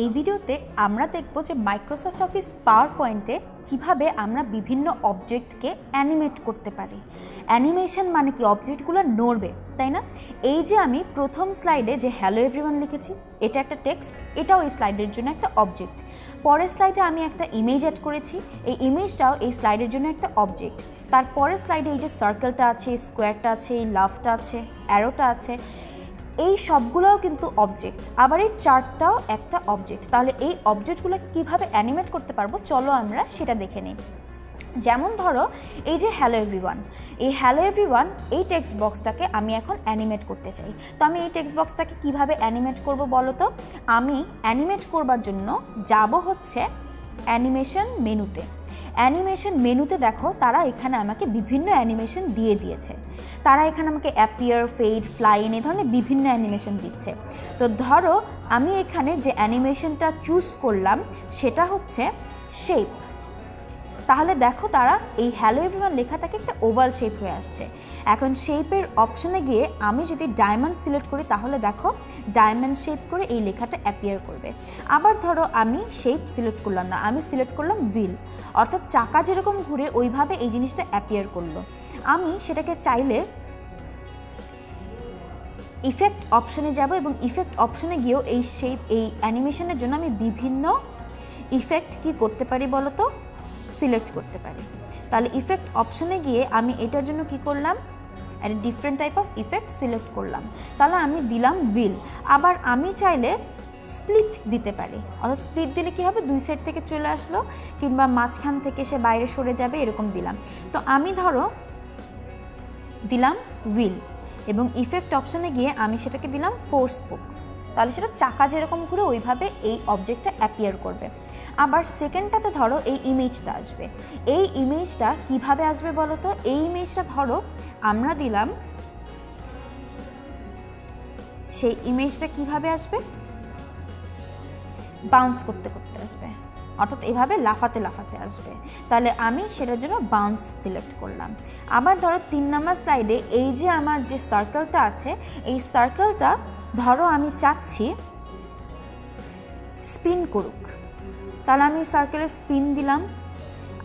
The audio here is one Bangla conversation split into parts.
এই ভিডিওতে আমরা দেখব যে মাইক্রোসফট অফিস পাওয়ার পয়েন্টে কীভাবে আমরা বিভিন্ন অবজেক্টকে অ্যানিমেট করতে পারি। অ্যানিমেশন মানে কি, অবজেক্টগুলো নড়বে, তাই না? এই যে আমি প্রথম স্লাইডে যে হ্যালো এভরিওয়ান লিখেছি, এটা একটা টেক্সট, এটাও এই স্লাইডের জন্য একটা অবজেক্ট। পরের স্লাইডে আমি একটা ইমেজ অ্যাড করেছি, এই ইমেজটাও এই স্লাইডের জন্য একটা অবজেক্ট। তারপরের স্লাইডে এই যে সার্কেলটা আছে, স্কোয়ারটা আছে, এই লাভটা আছে, অ্যারোটা আছে, এই সবগুলোও কিন্তু অবজেক্ট। আবার এই চার্টটাও একটা অবজেক্ট। তাহলে এই অবজেক্টগুলোকে কীভাবে অ্যানিমেট করতে পারবো, চলো আমরা সেটা দেখে নিই। যেমন ধরো এই যে হ্যালো এভরিওয়ান, এই হ্যালো এভরিওয়ান এই টেক্সট বক্সটাকে আমি এখন অ্যানিমেট করতে চাই। তো আমি এই টেক্সট বক্সটাকে কীভাবে অ্যানিমেট করব বলো তো? আমি অ্যানিমেট করবার জন্য যাব হচ্ছে অ্যানিমেশন মেনুতে। অ্যানিমেশন মেনুতে দেখো তারা এখানে আমাকে বিভিন্ন অ্যানিমেশন দিয়ে দিয়েছে। তারা এখানে আমাকে অ্যাপিয়ার, ফেড, ফ্লাইন এই ধরনের বিভিন্ন অ্যানিমেশন দিচ্ছে। তো ধরো আমি এখানে যে অ্যানিমেশনটা চুজ করলাম সেটা হচ্ছে শেপ। তাহলে দেখো তারা এই হ্যালো এভরিওয়ান লেখাটাকে একটা ওভাল শেপ হয়ে আসছে। এখন শেপের অপশনে গিয়ে আমি যদি ডায়মন্ড সিলেক্ট করি তাহলে দেখো ডায়মন্ড শেপ করে এই লেখাটা অ্যাপিয়ার করবে। আবার ধরো আমি শেপ সিলেক্ট করলাম না, আমি সিলেক্ট করলাম হুইল, অর্থাৎ চাকা যেরকম ঘুরে ওইভাবে এই জিনিসটা অ্যাপিয়ার করলো। আমি সেটাকে চাইলে ইফেক্ট অপশনে যাব এবং ইফেক্ট অপশনে গিয়েও এই শেপ, এই অ্যানিমেশনের জন্য আমি বিভিন্ন ইফেক্ট কি করতে পারি বলো তো, সিলেক্ট করতে পারি। তাহলে ইফেক্ট অপশনে গিয়ে আমি এটার জন্য কি করলাম, একটা different type of effect select করলাম। তাহলে আমি দিলাম হুইল। আবার আমি চাইলে স্প্লিট দিতে পারি, অর্থাৎ স্প্লিট দিলে কী হবে, দুই সাইড থেকে চলে আসলো কিংবা মাঝখান থেকে সে বাইরে সরে যাবে, এরকম দিলাম। তো আমি ধরো দিলাম হুইল এবং ইফেক্ট অপশনে গিয়ে আমি সেটাকে দিলাম ফোর স্পোকস। তাহলে সেটা চাকা যেরকম ঘুরে ওইভাবে এই অবজেক্টটা অ্যাপিয়ার করবে। আবার সেকেন্ডটাতে ধরো এই ইমেজটা আসবে। এই ইমেজটা কিভাবে আসবে বলো তো? এই ইমেজটা ধরো আমরা দিলাম, সেই ইমেজটা কিভাবে আসবে, বাউন্স করতে করতে আসবে, অর্থাৎ এভাবে লাফাতে লাফাতে আসবে। তাহলে আমি সেটার জন্য বাউন্স সিলেক্ট করলাম। আবার ধরো 3 নম্বর স্লাইডে এই যে আমার যে সার্কেলটা আছে, এই সার্কেলটা ধরো আমি চাচ্ছি স্পিন করুক, তাহলে আমি সার্কেলে স্পিন দিলাম।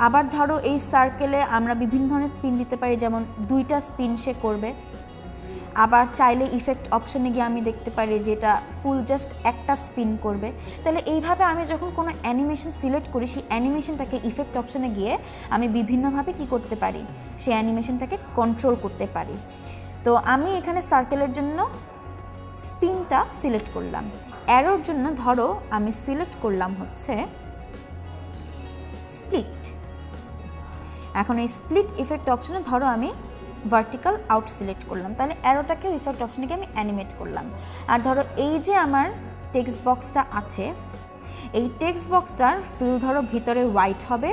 আবার ধরো এই সার্কেলে আমরা বিভিন্ন ধরনের স্পিন দিতে পারি, যেমন 2টা স্পিন সে করবে। আবার চাইলে ইফেক্ট অপশনে গিয়ে আমি দেখতে পারি যেটা ফুল জাস্ট একটা স্পিন করবে। তাহলে এইভাবে আমি যখন কোনো অ্যানিমেশন সিলেক্ট করি, সেই অ্যানিমেশনটাকে ইফেক্ট অপশনে গিয়ে আমি বিভিন্নভাবে কি করতে পারি, সেই অ্যানিমেশনটাকে কন্ট্রোল করতে পারি। তো আমি এখানে সার্কেলের জন্য স্পিনটা সিলেক্ট করলাম। অ্যারোর জন্য ধরো আমি সিলেক্ট করলাম হচ্ছে স্প্লিট। এখন এই স্প্লিট ইফেক্ট অপশনে ধরো আমি ভার্টিক্যাল আউট সিলেক্ট করলাম, তাহলে অ্যারোটাকে ইফেক্ট অপশনকে আমি অ্যানিমেট করলাম। আর ধরো এই যে আমার টেক্সট বক্সটা আছে, এই টেক্সট বক্সটার ফিল ধরো ভিতরে হোয়াইট হবে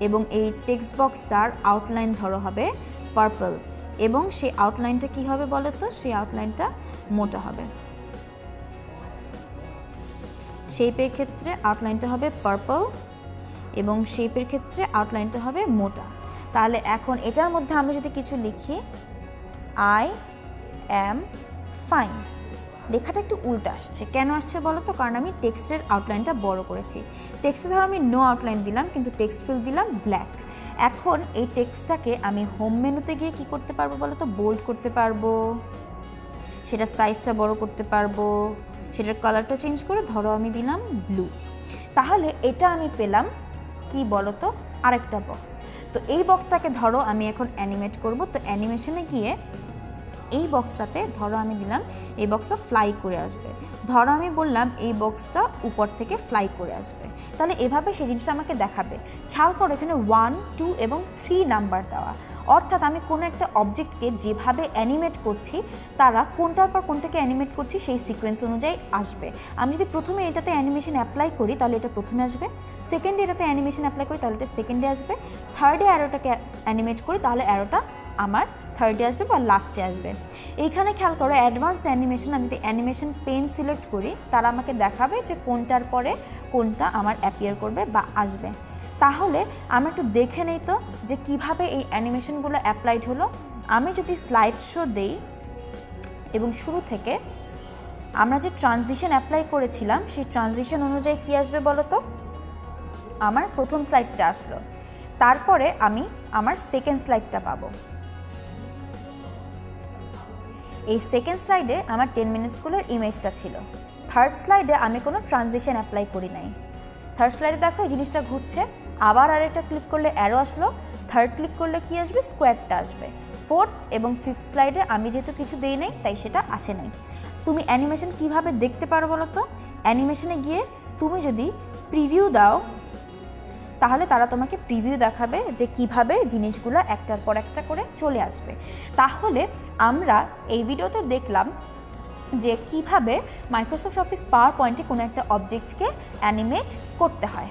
এবং এই টেক্সট বক্সটার আউটলাইন ধরো হবে পার্পল, এবং সেই আউটলাইনটা কি হবে বলো তো? সেই আউটলাইনটা মোটা হবে। শেপের ক্ষেত্রে আউটলাইনটা হবে পার্পল এবং শেপের ক্ষেত্রে আউটলাইনটা হবে মোটা। তাহলে এখন এটার মধ্যে আমি যদি কিছু লিখি, আই অ্যাম ফাইন, লেখাটা একটু উল্টো আসছে। কেন আসছে বলো তো? কারণ আমি টেক্সটের আউটলাইনটা বড় করেছি। টেক্সটে ধরো আমি নো আউটলাইন দিলাম, কিন্তু টেক্সট ফিল দিলাম ব্ল্যাক। এখন এই টেক্সটটাকে আমি হোম মেনুতে গিয়ে কি করতে পারবো বলো তো? বোল্ড করতে পারবো, সেটার সাইজটা বড় করতে পারবো, সেটার কালারটা চেঞ্জ করে ধরো আমি দিলাম ব্লু। তাহলে এটা আমি পেলাম কি বলো তো? আরেকটা বক্স। তো এই বক্সটাকে ধরো আমি এখন অ্যানিমেট করব। তো অ্যানিমেশনে গিয়ে এই বক্সটাতে ধরো আমি দিলাম এই বক্সটা ফ্লাই করে আসবে। ধরো আমি বললাম এই বক্সটা উপর থেকে ফ্লাই করে আসবে। তাহলে এভাবে সেই জিনিসটা আমাকে দেখাবে। খেয়াল করো এখানে 1, 2 এবং 3 নাম্বার দেওয়া, অর্থাৎ আমি কোনো একটা অবজেক্টকে যেভাবে অ্যানিমেট করছি তারা কোনটার পর কোনটাকে অ্যানিমেট করছি সেই সিকোয়েন্স অনুযায়ী আসবে। আমি যদি প্রথমে এটাতে অ্যানিমেশন অ্যাপ্লাই করি তাহলে এটা প্রথমে আসবে, সেকেন্ডে এটাতে অ্যানিমেশন অ্যাপ্লাই করি তাহলে এটা সেকেন্ডে আসবে, থার্ডে অ্যারোটাকে অ্যানিমেট করি তাহলে অ্যারোটা আমার থার্ডে আসবে বা লাস্টে আসবে। এইখানে খেয়াল করো অ্যাডভান্সড অ্যানিমেশন, আমি যদি অ্যানিমেশন পেন সিলেক্ট করি তারা আমাকে দেখাবে যে কোনটার পরে কোনটা আমার অ্যাপিয়ার করবে বা আসবে। তাহলে আমরা একটু দেখে নেই তো যে কিভাবে এই অ্যানিমেশনগুলো অ্যাপ্লাইড হলো। আমি যদি স্লাইড শো দেই এবং শুরু থেকে আমরা যে ট্রানজিশন অ্যাপ্লাই করেছিলাম সেই ট্রানজিশন অনুযায়ী কী আসবে বলো তো? আমার প্রথম স্লাইডটা আসলো, তারপরে আমি আমার সেকেন্ড স্লাইডটা পাবো। এই সেকেন্ড স্লাইডে আমার 10 মিনিট স্কুলের ইমেজটা ছিল। থার্ড স্লাইডে আমি কোনো ট্রানজিশন অ্যাপ্লাই করি নাই। থার্ড স্লাইডে দেখো এই জিনিসটা ঘুরছে, আবার আরেকটা ক্লিক করলে অ্যারো আসলো, থার্ড ক্লিক করলে কি আসবে? স্কোয়ারটা আসবে। ফোর্থ এবং ফিফথ স্লাইডে আমি যেহেতু কিছু দেই নাই তাই সেটা আসে নাই। তুমি অ্যানিমেশন কিভাবে দেখতে পারো বলো তো? অ্যানিমেশনে গিয়ে তুমি যদি প্রিভিউ দাও তাহলে তারা তোমাকে প্রিভিউ দেখাবে যে কিভাবে জিনিসগুলো একটার পর একটা করে চলে আসবে। তাহলে আমরা এই ভিডিওতে দেখলাম যে কিভাবে মাইক্রোসফট অফিস পাওয়ার পয়েন্টে কোনো একটা অবজেক্টকে অ্যানিমেট করতে হয়।